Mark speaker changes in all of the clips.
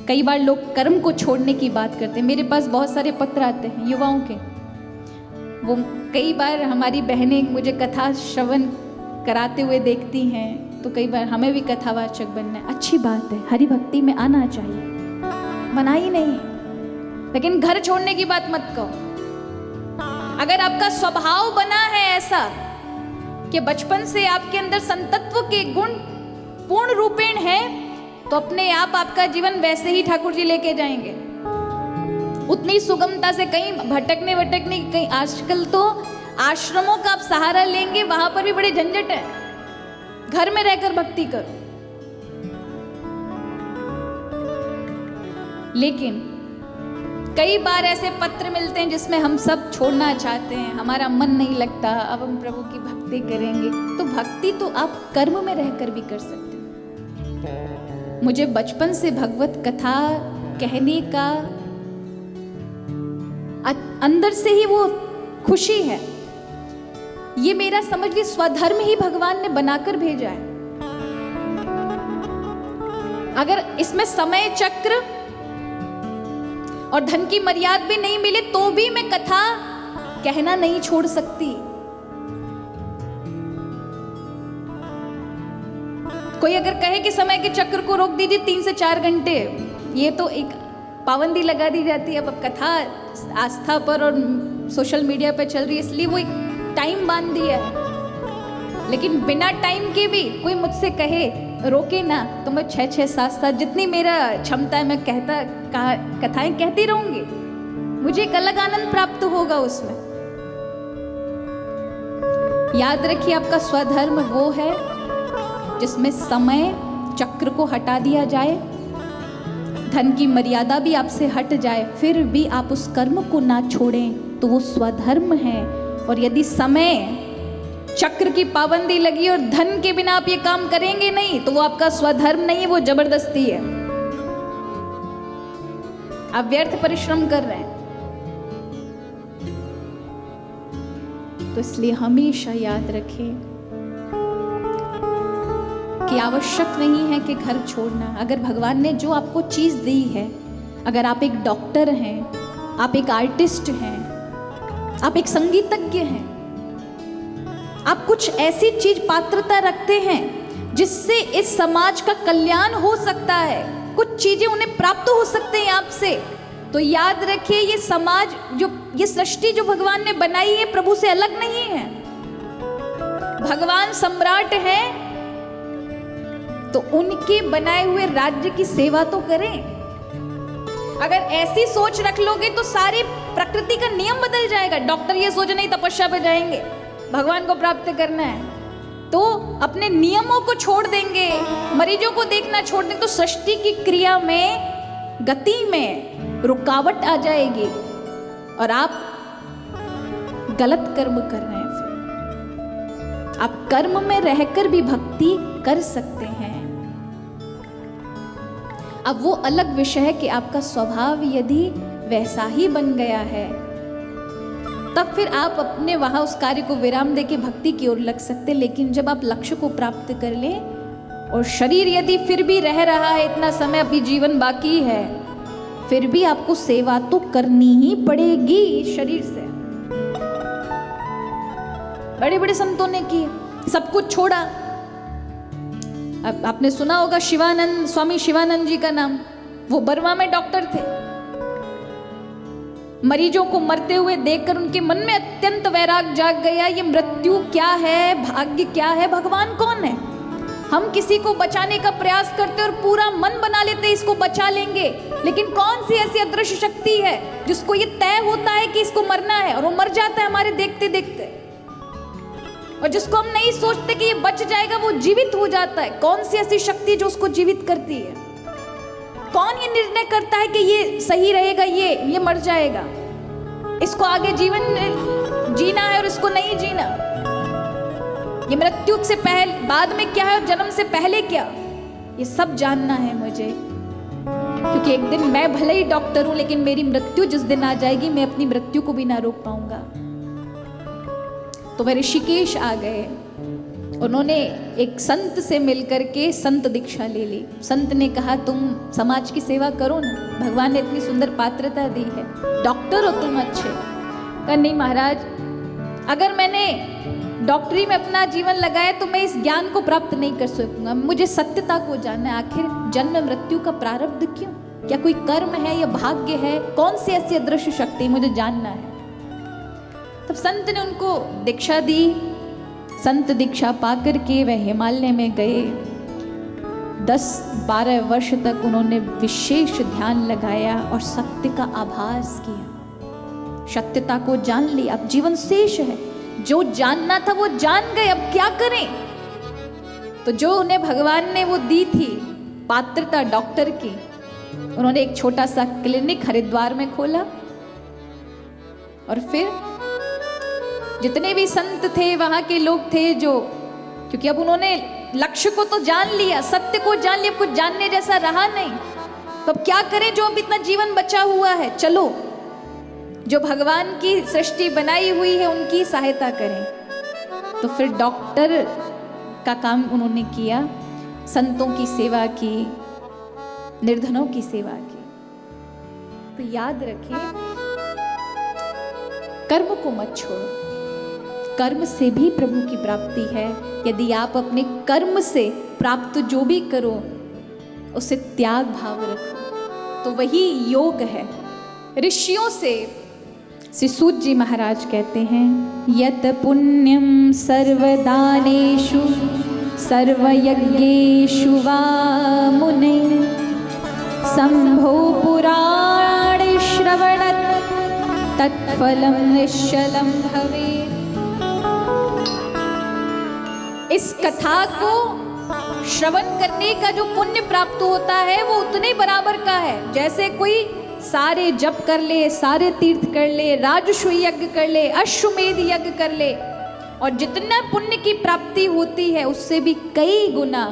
Speaker 1: कई बार लोग कर्म को छोड़ने की बात करते हैं। मेरे पास बहुत सारे पत्र आते हैं युवाओं के, वो कई बार हमारी बहनें मुझे कथा श्रवण कराते हुए देखती हैं, तो कई बार हमें भी कथावाचक बनना है। अच्छी बात है, हरि भक्ति में आना चाहिए, मना ही नहीं, लेकिन घर छोड़ने की बात मत कहो। अगर आपका स्वभाव बना है ऐसा कि बचपन से आपके अंदर संतत्व के गुण पूर्ण रूपेण है, तो अपने आप आपका जीवन वैसे ही ठाकुर जी लेके जाएंगे, उतनी सुगमता से। कहीं भटकने कहीं, आजकल तो आश्रमों का आप सहारा लेंगे, वहां पर भी बड़े झंझट है। घर में रहकर भक्ति करो। लेकिन कई बार ऐसे पत्र मिलते हैं जिसमें हम सब छोड़ना चाहते हैं, हमारा मन नहीं लगता, अब हम प्रभु की भक्ति करेंगे। तो भक्ति तो आप कर्म में रहकर भी कर सकते हो। मुझे बचपन से भगवत कथा कहने का अंदर से ही वो खुशी है। ये मेरा समझ ली स्वधर्म ही भगवान ने बनाकर भेजा है। अगर इसमें समय चक्र और धन की मर्यादा भी नहीं मिले तो भी मैं कथा कहना नहीं छोड़ सकती। कोई अगर कहे कि समय के चक्र को रोक दीजिए 3 से 4 घंटे, ये तो एक पाबंदी लगा दी जाती है। अब कथा आस्था पर और सोशल मीडिया पर चल रही है, इसलिए वो एक टाइम बांध दिया है। लेकिन बिना टाइम के भी कोई मुझसे कहे रोके ना, तो मैं 6-6, 7-7 जितनी मेरा क्षमता है मैं कथाएं कहती रहूंगी। मुझे एक अलग आनंद प्राप्त होगा उसमें। याद रखिए, आपका स्वधर्म वो है जिसमें समय चक्र को हटा दिया जाए, धन की मर्यादा भी आपसे हट जाए, फिर भी आप उस कर्म को ना छोड़ें, तो वो स्वधर्म है। और यदि समय चक्र की पाबंदी लगी और धन के बिना आप ये काम करेंगे नहीं, तो वो आपका स्वधर्म नहीं है, वो जबरदस्ती है। आप व्यर्थ परिश्रम कर रहे हैं। तो इसलिए हमेशा याद रखें कि आवश्यक नहीं है कि घर छोड़ना। अगर भगवान ने जो आपको चीज दी है, अगर आप एक डॉक्टर हैं, आप एक आर्टिस्ट हैं, आप एक संगीतज्ञ हैं, आप कुछ ऐसी चीज पात्रता रखते हैं जिससे इस समाज का कल्याण हो सकता है, कुछ चीजें उन्हें प्राप्त हो सकते हैं आपसे, तो याद रखिए ये समाज, जो ये सृष्टि जो भगवान ने बनाई है, प्रभु से अलग नहीं है। भगवान सम्राट हैं, तो उनके बनाए हुए राज्य की सेवा तो करें। अगर ऐसी सोच रख लोगे तो सारी प्रकृति का नियम बदल जाएगा। डॉक्टर ये सोच नहीं तपस्या पे जाएंगे, भगवान को प्राप्त करना है, तो अपने नियमों को छोड़ देंगे, मरीजों को देखना छोड़ देंगे, तो सृष्टि की क्रिया में, गति में रुकावट आ जाएगी और आप गलत कर्म कर रहे हैं। फिर आप कर्म में रहकर भी भक्ति कर सकते हैं। अब वो अलग विषय है कि आपका स्वभाव यदि वैसा ही बन गया है, तब फिर आप अपने वहां उस कार्य को विराम देके भक्ति की ओर लग सकते। लेकिन जब आप लक्ष्य को प्राप्त कर लें और शरीर यदि फिर भी रह रहा है, इतना समय अभी जीवन बाकी है, फिर भी आपको सेवा तो करनी ही पड़ेगी शरीर से। बड़े बड़े संतों ने की, सब कुछ छोड़ा। अब आपने सुना होगा शिवानंद, स्वामी शिवानंद जी का नाम, वो बर्मा में डॉक्टर थे। मरीजों को मरते हुए देखकर उनके मन में अत्यंत वैराग जाग गया। ये मृत्यु क्या है, भाग्य क्या है, भगवान कौन है? हम किसी को बचाने का प्रयास करते और पूरा मन बना लेते इसको बचा लेंगे, लेकिन कौन सी ऐसी अदृश्य शक्ति है जिसको ये तय होता है कि इसको मरना है और वो मर जाता है हमारे देखते देखते, और जिसको हम नहीं सोचते कि ये बच जाएगा वो जीवित हो जाता है। कौन सी ऐसी शक्ति जो उसको जीवित करती है? कौन ये निर्णय करता है कि ये सही रहेगा, ये मर जाएगा, इसको आगे जीवन जीना है और इसको नहीं जीना? ये मृत्यु से पहले, बाद में क्या है और जन्म से पहले क्या, ये सब जानना है मुझे। क्योंकि एक दिन मैं भले ही डॉक्टर हूं, लेकिन मेरी मृत्यु जिस दिन आ जाएगी, मैं अपनी मृत्यु को भी ना रोक पाऊंगा। तो वह ऋषिकेश आ गए उन्होंने एक संत से मिलकर के संत दीक्षा ले ली। संत ने कहा तुम समाज की सेवा करो ना, भगवान ने इतनी सुंदर पात्रता दी है, डॉक्टर हो तुम अच्छे। कहा नहीं महाराज, अगर मैंने डॉक्टरी में अपना जीवन लगाया तो मैं इस ज्ञान को प्राप्त नहीं कर सकूंगा। मुझे सत्यता को जानना है, आखिर जन्म मृत्यु का प्रारब्ध क्यों, क्या कोई कर्म है या भाग्य है, कौन सी ऐसी अदृश्य शक्ति मुझे जानना है। तब संत ने उनको दीक्षा दी। संत दीक्षा पाकर के वह हिमालय में गए। 10-12 वर्ष तक उन्होंने विशेष ध्यान लगाया और सत्य का आभास किया, सत्यता को जान लिया। अब जीवन शेष है, जो जानना था वो जान गए, अब क्या करें। तो जो उन्हें भगवान ने वो दी थी पात्रता डॉक्टर की, उन्होंने एक छोटा सा क्लिनिक हरिद्वार में खोला। और फिर जितने भी संत थे, वहां के लोग थे जो, क्योंकि अब उन्होंने लक्ष्य को तो जान लिया, सत्य को जान लिया, कुछ जानने जैसा रहा नहीं, तो अब क्या करें, जो अब इतना जीवन बचा हुआ है, चलो जो भगवान की सृष्टि बनाई हुई है उनकी सहायता करें। तो फिर डॉक्टर का काम उन्होंने किया, संतों की सेवा की, निर्धनों की सेवा की। तो याद रखिए, कर्म को मत छोड़ो, कर्म से भी प्रभु की प्राप्ति है। यदि आप अपने कर्म से प्राप्त जो भी करो उसे त्याग भाव रखो, तो वही योग है। ऋषियों से श्री सूत जी महाराज कहते हैं, यत पुण्यम सर्वदानेषु सर्वयज्ञेषु वा मुने संभो पुराण श्रवणत् तत्फलं निश्चलं भवेत्। इस कथा को श्रवण करने का जो पुण्य प्राप्त होता है वो उतने बराबर का है जैसे कोई सारे जप कर ले, सारे तीर्थ कर ले, राजसूय यज्ञ कर ले, अश्वमेध यज्ञ कर ले, और जितना पुण्य की प्राप्ति होती है उससे भी कई गुना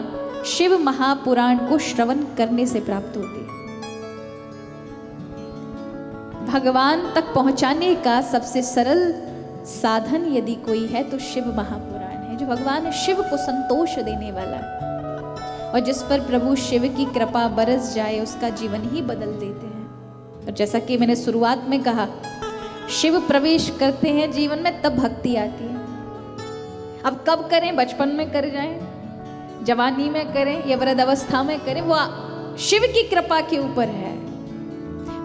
Speaker 1: शिव महापुराण को श्रवण करने से प्राप्त होती है। भगवान तक पहुंचाने का सबसे सरल साधन यदि कोई है तो शिव महापुराण है, जो भगवान शिव को संतोष देने वाला है, और जिस पर प्रभु शिव की कृपा बरस जाए उसका जीवन ही बदल देते हैं। और जैसा कि मैंने शुरुआत में कहा, शिव प्रवेश करते हैं जीवन में तब भक्ति आती है। अब कब करें, बचपन में कर जाएं, जवानी में करें या वृद्ध अवस्था में करें, वो शिव की कृपा के ऊपर है।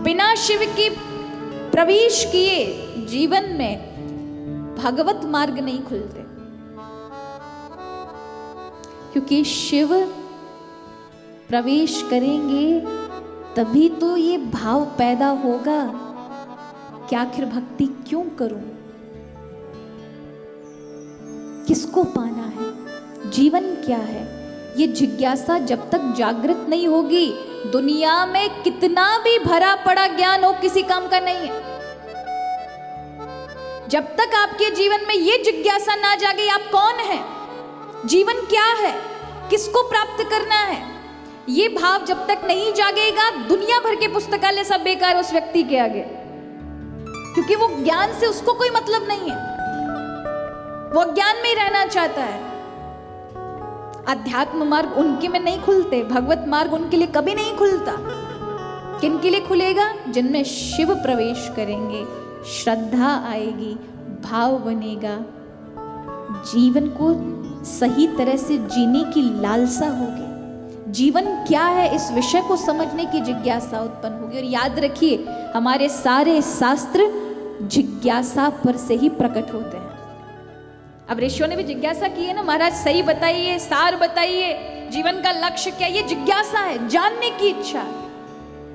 Speaker 1: बिना शिव की प्रवेश किए जीवन में भगवत मार्ग नहीं खुलते, क्योंकि शिव प्रवेश करेंगे तभी तो ये भाव पैदा होगा कि आखिर भक्ति क्यों करूं, किसको पाना है, जीवन क्या है। ये जिज्ञासा जब तक जागृत नहीं होगी, दुनिया में कितना भी भरा पड़ा ज्ञान हो किसी काम का नहीं है। जब तक आपके जीवन में ये जिज्ञासा ना जागे आप कौन है, जीवन क्या है, किसको प्राप्त करना है, ये भाव जब तक नहीं जागेगा, दुनिया भर के पुस्तकालय सब बेकार उस व्यक्ति के आगे, क्योंकि वो ज्ञान से उसको कोई मतलब नहीं है, वो ज्ञान में ही रहना चाहता है। अध्यात्म मार्ग उनके में नहीं खुलते, भगवत मार्ग उनके लिए कभी नहीं खुलता। किन के लिए खुलेगा? जिनमें शिव प्रवेश करेंगे, श्रद्धा आएगी, भाव बनेगा, जीवन को सही तरह से जीने की लालसा होगी, जीवन क्या है इस विषय को समझने की जिज्ञासा उत्पन्न होगी। और याद रखिए, हमारे सारे शास्त्र जिज्ञासा पर से ही प्रकट होते हैं। अब ऋषियों ने भी जिज्ञासा की है ना, महाराज सही बताइए, सार बताइए, जीवन का लक्ष्य क्या, ये जिज्ञासा है, जानने की इच्छा।